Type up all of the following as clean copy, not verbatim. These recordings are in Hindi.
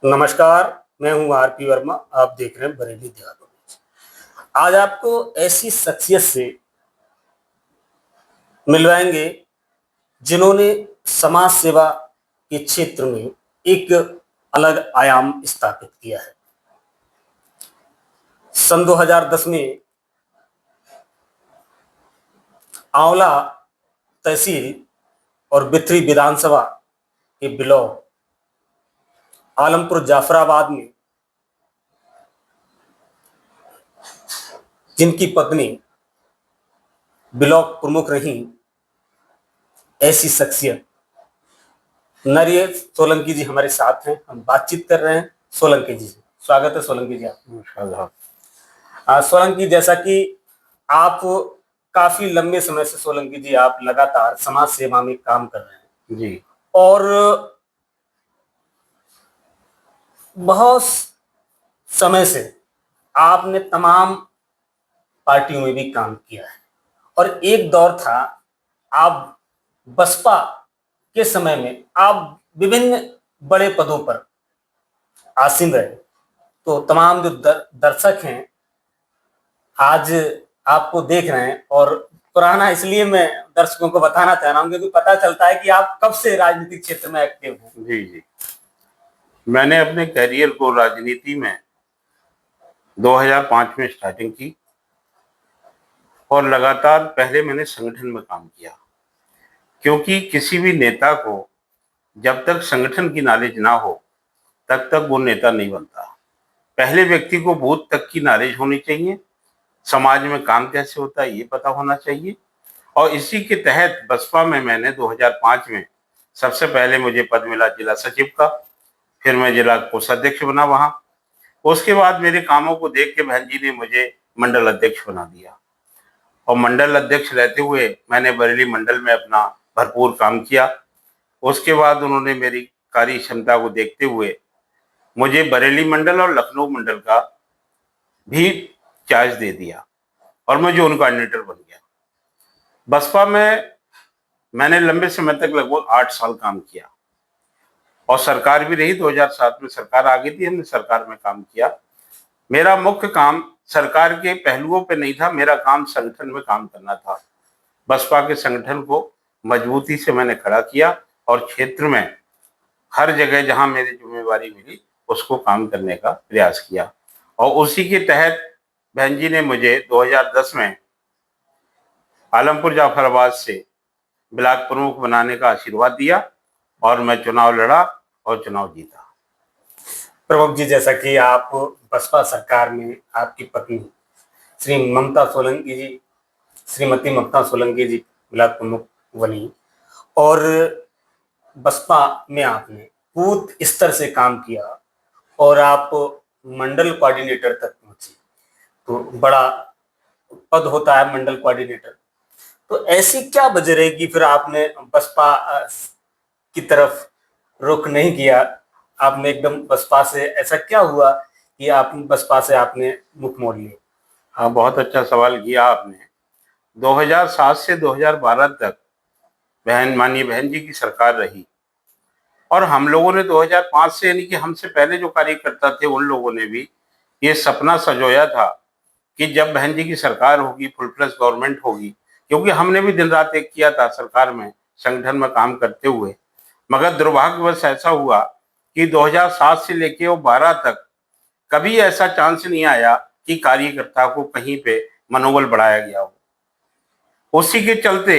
नमस्कार। मैं हूं आरपी वर्मा। आप देख रहे हैं बरेली देहातों में। आज आपको ऐसी शख्सियत से मिलवाएंगे जिन्होंने समाज सेवा के क्षेत्र में एक अलग आयाम स्थापित किया है। सन 2010 में आंवला तहसील और बिथरी विधानसभा के ब्लॉक आलमपुर जाफराबाद में जिनकी पत्नी ब्लॉक प्रमुख रही, ऐसी शख्सियत नरियर सोलंकी जी हमारे साथ हैं। हम बातचीत कर रहे हैं सोलंकी जी से। स्वागत है सोलंकी जी आप। सोलंकी, जैसा कि आप काफी लंबे समय से सोलंकी जी आप लगातार समाज सेवा में काम कर रहे हैं जी, और बहुत समय से आपने तमाम पार्टियों में भी काम किया है और एक दौर था आप बसपा के समय में आप विभिन्न बड़े पदों पर आसीन रहे। तो तमाम जो दर्शक हैं आज आपको देख रहे हैं, और पुराना इसलिए मैं दर्शकों को बताना चाह रहा हूं क्योंकि पता चलता है कि आप कब से राजनीतिक क्षेत्र में एक्टिव हैं। जी, जी। मैंने अपने करियर को राजनीति में 2005 में स्टार्टिंग की और लगातार पहले मैंने संगठन में काम किया, क्योंकि किसी भी नेता को जब तक संगठन की नॉलेज ना हो तब तक वो नेता नहीं बनता। पहले व्यक्ति को बूथ तक की नॉलेज होनी चाहिए, समाज में काम कैसे होता है ये पता होना चाहिए। और इसी के तहत बसपा में मैंने 2005 में सबसे पहले मुझे पद मिला जिला सचिव का, फिर मैं जिला कोषाध्यक्ष बना वहां। उसके बाद मेरे कामों को देख के बहन जी ने मुझे मंडल अध्यक्ष बना दिया और मंडल अध्यक्ष रहते हुए मैंने बरेली मंडल में अपना भरपूर काम किया। उसके बाद उन्होंने मेरी कार्य क्षमता को देखते हुए मुझे बरेली मंडल और लखनऊ मंडल का भी चार्ज दे दिया और मैं जोन कोऑर्डिनेटर बन गया। बसपा में मैंने लंबे समय तक लगभग 8 साल काम किया और सरकार भी रही। 2007 में सरकार आ गई थी, हमने सरकार में काम किया। मेरा मुख्य काम सरकार के पहलुओं पे नहीं था, मेरा काम संगठन में काम करना था। बसपा के संगठन को मजबूती से मैंने खड़ा किया और क्षेत्र में हर जगह जहां मेरी जिम्मेवारी मिली उसको काम करने का प्रयास किया। और उसी के तहत बहन जी ने मुझे 2010 में आलमपुर जाफराबाद से ब्लॉक प्रमुख बनाने का आशीर्वाद दिया और मैं चुनाव लड़ा और चुनाव जीता। प्रमुख जी, जैसा कि आप बसपा सरकार में आपकी पत्नी श्रीमती ममता सोलंकी जी ब्लॉक प्रमुख बनी और बसपा में आपने बूथ स्तर से काम किया और आप मंडल कोऑर्डिनेटर तक पहुंचे। तो बड़ा पद होता है मंडल कोऑर्डिनेटर। तो ऐसी क्या वजह रही कि फिर आपने बसपा की तरफ रुख नहीं किया? आपने एकदम बसपा से, ऐसा क्या हुआ कि आप बसपा से आपने मुख मोड़ लिया? हाँ, बहुत अच्छा सवाल किया आपने। 2007 से 2012 तक माननीय बहन जी की सरकार रही और हम लोगों ने 2005 से, यानी कि हमसे पहले जो कार्यकर्ता थे उन लोगों ने भी ये सपना संजोया था कि जब बहन जी की सरकार होगी, फुल फ्लैश गवर्नमेंट होगी, क्योंकि हमने भी दिन रात एक किया था सरकार में संगठन में काम करते हुए। मगर दुर्भाग्यवश ऐसा हुआ कि 2007 से लेके वो 12 तक कभी ऐसा चांस नहीं आया कि कार्यकर्ता को कहीं पे मनोबल बढ़ाया गया हो। उसी के चलते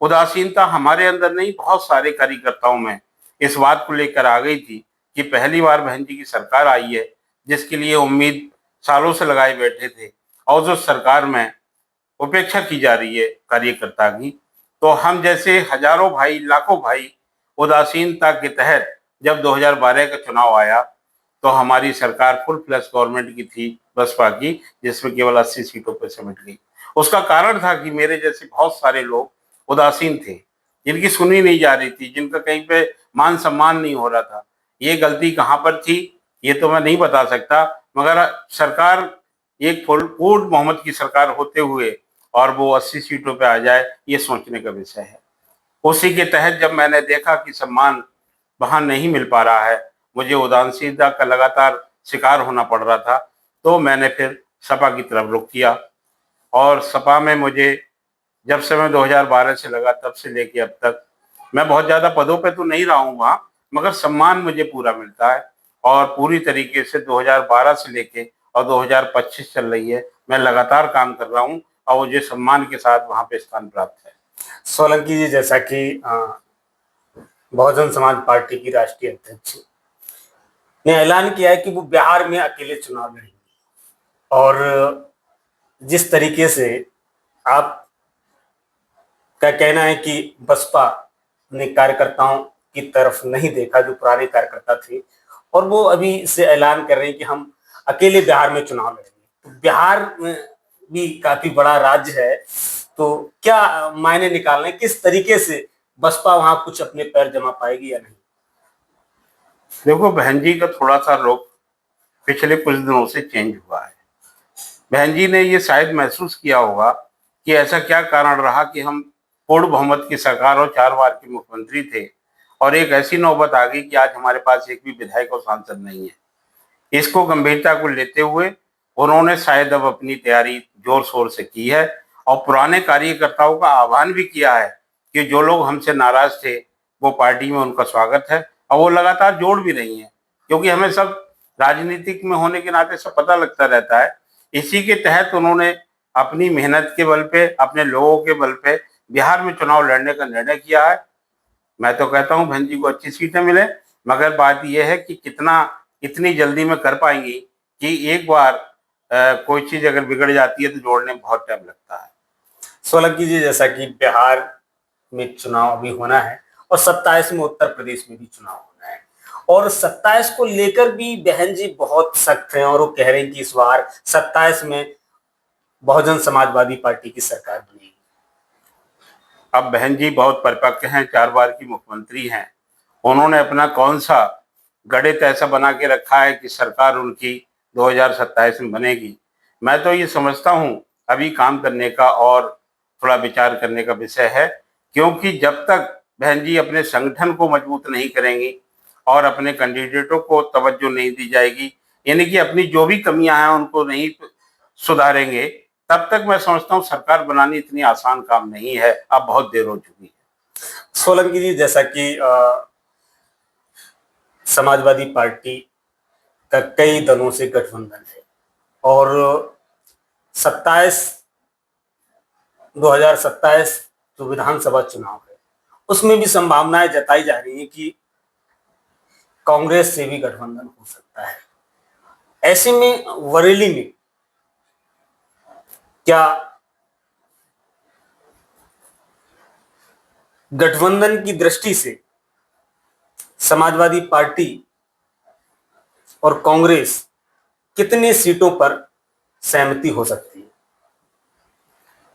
उदासीनता हमारे अंदर नहीं, बहुत सारे कार्यकर्ताओं में इस बात को लेकर आ गई थी कि पहली बार बहन जी की सरकार आई है जिसके लिए उम्मीद सालों से लगाए बैठे थे और जो सरकार में उपेक्षा की जा रही है कार्यकर्ता की, तो हम जैसे हजारों भाई, लाखों भाई उदासीनता के तहत जब 2012 का चुनाव आया तो हमारी सरकार फुल फ्लैश गवर्नमेंट की थी बसपा की, जिसमें केवल 80 सीटों पर सिमट गई। उसका कारण था कि मेरे जैसे बहुत सारे लोग उदासीन थे, जिनकी सुनी नहीं जा रही थी, जिनका कहीं पे मान सम्मान नहीं हो रहा था। ये गलती कहाँ पर थी ये तो मैं नहीं बता सकता, मगर सरकार एक पूर्ण बहुमत की सरकार होते हुए और वो 80 सीटों पे आ जाए, ये सोचने का विषय है। उसी के तहत जब मैंने देखा कि सम्मान वहां नहीं मिल पा रहा है, मुझे उदासीनता का लगातार शिकार होना पड़ रहा था, तो मैंने फिर सपा की तरफ रुख किया। और सपा में मुझे जब से मैं 2012 से लगा तब से लेके अब तक मैं बहुत ज़्यादा पदों पे तो नहीं रहा हूँ वहाँ, मगर सम्मान मुझे पूरा मिलता है। और पूरी तरीके से 2012 से लेके और 2025 चल रही है, मैं लगातार काम कर रहा हूँ और मुझे सम्मान के साथ वहाँ पे स्थान प्राप्त है। सोलंकी जी, जैसा कि बहुजन समाज पार्टी की राष्ट्रीय अध्यक्ष ने ऐलान किया है कि वो बिहार में अकेले चुनाव लड़ेंगे, और जिस तरीके से आप का कहना है कि बसपा ने कार्यकर्ताओं की तरफ नहीं देखा, जो पुराने कार्यकर्ता थे, और वो अभी से ऐलान कर रहे हैं कि हम अकेले बिहार में चुनाव लड़ेंगे। तो बिहार में भी काफी बड़ा राज्य है, तो क्या मायने निकालने, किस तरीके से बसपा वहां कुछ अपने पैर जमा पाएगी या नहीं? देखो, बहन जी का थोड़ा सा रुख पिछले कुछ दिनों से चेंज हुआ है। बहन जी ने ये शायद महसूस किया होगा कि ऐसा क्या कारण रहा कि हम पूर्ण बहुमत की सरकार और 4 बार के मुख्यमंत्री थे, और एक ऐसी नौबत आ गई कि आज हमारे पास एक भी विधायक और सांसद नहीं है। इसको गंभीरता को लेते हुए उन्होंने शायद अब अपनी तैयारी जोर शोर से की है, और पुराने कार्यकर्ताओं का आह्वान भी किया है कि जो लोग हमसे नाराज थे वो पार्टी में उनका स्वागत है, और वो लगातार जोड़ भी रही हैं, क्योंकि हमें सब राजनीतिक में होने के नाते सब पता लगता रहता है। इसी के तहत उन्होंने अपनी मेहनत के बल पे, अपने लोगों के बल पे बिहार में चुनाव लड़ने का निर्णय किया है। मैं तो कहता हूँ बहन जी को अच्छी सीटें मिले, मगर बात यह है कि कितना इतनी जल्दी में कर पाएंगी कि एक बार कोई चीज अगर बिगड़ जाती है तो जोड़ने में बहुत टाइम लगता है। सोलंकी जी, जैसा कि बिहार में चुनाव अभी होना है और 27 में उत्तर प्रदेश में भी चुनाव होना है, और 27 को लेकर भी बहन जी बहुत सख्त हैं, और वो कह रहे हैं कि इस बार 27 में बहुजन समाजवादी पार्टी की सरकार बनेगी। अब बहन जी बहुत परिपक्व हैं, 4 बार की मुख्यमंत्री हैं। उन्होंने अपना कौन सा गणित ऐसा बना के रखा है कि सरकार उनकी 2027 में बनेगी। मैं तो ये समझता हूँ अभी काम करने का और थोड़ा विचार करने का विषय है, क्योंकि जब तक बहन जी अपने संगठन को मजबूत नहीं करेंगी और अपने कैंडिडेटों को तवज्जो नहीं दी जाएगी, यानी कि अपनी जो भी कमियां हैं उनको नहीं सुधारेंगे, तब तक मैं समझता हूँ सरकार बनानी इतनी आसान काम नहीं है। अब बहुत देर हो चुकी है। सोलंकी जी, जैसा कि समाजवादी पार्टी का कई दलों से गठबंधन है, और 27 2027 जो विधानसभा चुनाव है उसमें भी संभावनाएं जताई जा रही है कि कांग्रेस से भी गठबंधन हो सकता है। ऐसे में बरेली में क्या गठबंधन की दृष्टि से समाजवादी पार्टी और कांग्रेस कितने सीटों पर सहमति हो सकती है?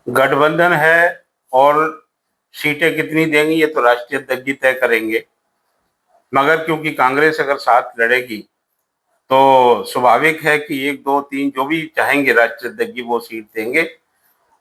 गठबंधन है और सीटें कितनी देंगी ये तो राष्ट्रीय अध्यक्ष जी तय करेंगे, मगर क्योंकि कांग्रेस अगर साथ लड़ेगी तो स्वाभाविक है कि 1 2 3 जो भी चाहेंगे राष्ट्रीय अध्यक्ष जी वो सीट देंगे।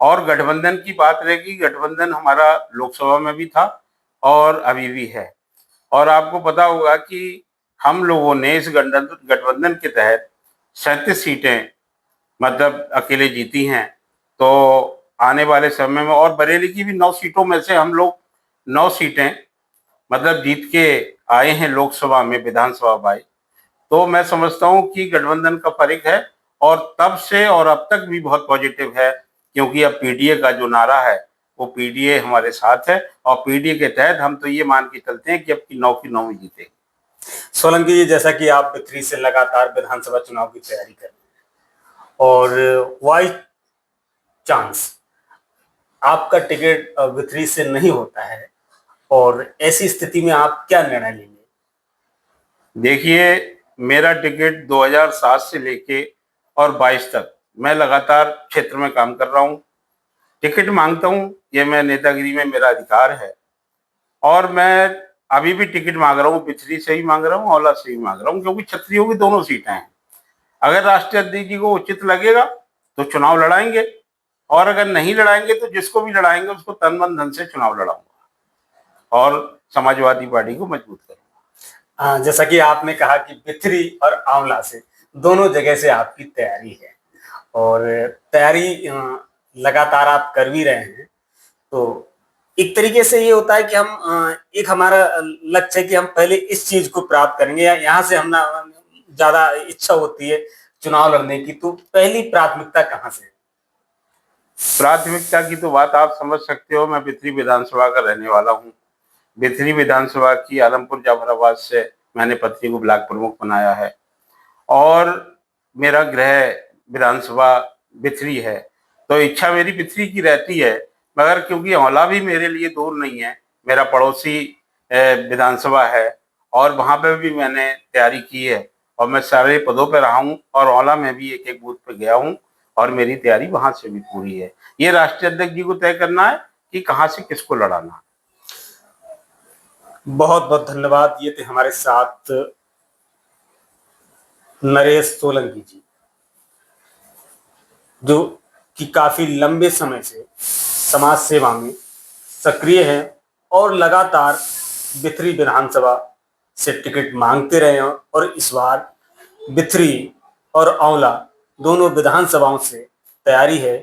और गठबंधन की बात रहेगी, गठबंधन हमारा लोकसभा में भी था और अभी भी है। और आपको पता होगा कि हम लोगों ने इस गठबंधन के तहत 37 सीटें मतलब अकेले जीती हैं। तो आने वाले समय में और बरेली की भी 9 सीटों में से हम लोग 9 सीटें मतलब जीत के आए हैं लोकसभा में, विधानसभा बाई। तो मैं समझता हूँ कि गठबंधन का फर्क है, और तब से और अब तक भी बहुत पॉजिटिव है, क्योंकि अब पीडीए का जो नारा है वो पीडीए हमारे साथ है, और पीडीए के तहत हम तो ये मान के चलते हैं कि अब की 9 की 9 ही जीतेगी। सोलंकी जी, जैसा कि आप बिथरी से लगातार विधानसभा चुनाव की तैयारी कर रहे हैं, और बाई चांस आपका टिकट बिथरी से नहीं होता है, और ऐसी स्थिति में आप क्या निर्णय लेंगे? देखिए, मेरा टिकट 2007 से लेके और 22 तक मैं लगातार क्षेत्र में काम कर रहा हूँ। टिकट मांगता हूँ, ये मैं नेतागिरी में मेरा अधिकार है, और मैं अभी भी टिकट मांग रहा हूँ, बिथरी से भी मांग रहा हूँ, औला से भी मांग रहा हूँ, क्योंकि क्षत्रियों की दोनों सीटें हैं। अगर राष्ट्रीय अध्यक्ष जी को उचित लगेगा तो चुनाव लड़ाएंगे, और अगर नहीं लड़ाएंगे तो जिसको भी लड़ाएंगे उसको तन मन धन से चुनाव लड़ाऊंगा और समाजवादी पार्टी को मजबूत करूंगा। जैसा कि आपने कहा कि बिथरी और आंवला से दोनों जगह से आपकी तैयारी है और तैयारी लगातार आप कर भी रहे हैं। तो एक तरीके से ये होता है कि हम एक हमारा लक्ष्य है कि हम पहले इस चीज को प्राप्त करेंगे, या यहाँ से हम ना ज्यादा इच्छा होती है चुनाव लड़ने की, तो पहली प्राथमिकता कहाँ से है? प्राथमिकता की तो बात आप समझ सकते हो। मैं बिथरी विधानसभा का रहने वाला हूँ। बिथरी विधानसभा की आलमपुर जाफराबाद से मैंने पत्नी को ब्लॉक प्रमुख बनाया है और मेरा गृह विधानसभा बिथरी है। तो इच्छा मेरी बिथरी की रहती है, मगर क्योंकि औला भी मेरे लिए दूर नहीं है, मेरा पड़ोसी विधानसभा है और वहां पर भी मैंने तैयारी की है और मैं सारे पदों पर रहा हूँ और औला में भी एक एक बूथ पे गया हूँ और मेरी तैयारी वहां से भी पूरी है। ये राष्ट्रीय अध्यक्ष जी को तय करना है कि कहाँ से किसको लड़ाना। बहुत बहुत धन्यवाद। ये थे हमारे साथ नरेश सोलंकी जी, जो कि काफी लंबे समय से समाज सेवा में सक्रिय हैं और लगातार बिथरी विधानसभा से टिकट मांगते रहे हैं और इस बार बिथरी और आंवला दोनों विधानसभाओं से तैयारी है।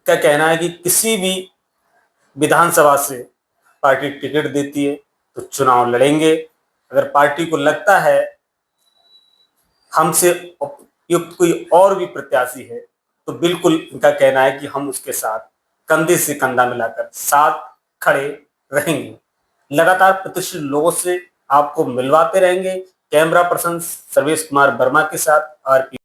क्या कहना है कि किसी भी विधानसभा से पार्टी टिकट देती है तो चुनाव लड़ेंगे। अगर पार्टी को लगता है हमसे उपयुक्त कोई और भी प्रत्याशी है तो बिल्कुल इनका कहना है कि हम उसके साथ कंधे से कंधा मिलाकर साथ खड़े रहेंगे। लगातार प्रतिष्ठित लोगों से आपको मिलवाते रहेंगे। कैमरा पर्सन सर्वेश कुमार वर्मा के साथ आरपी।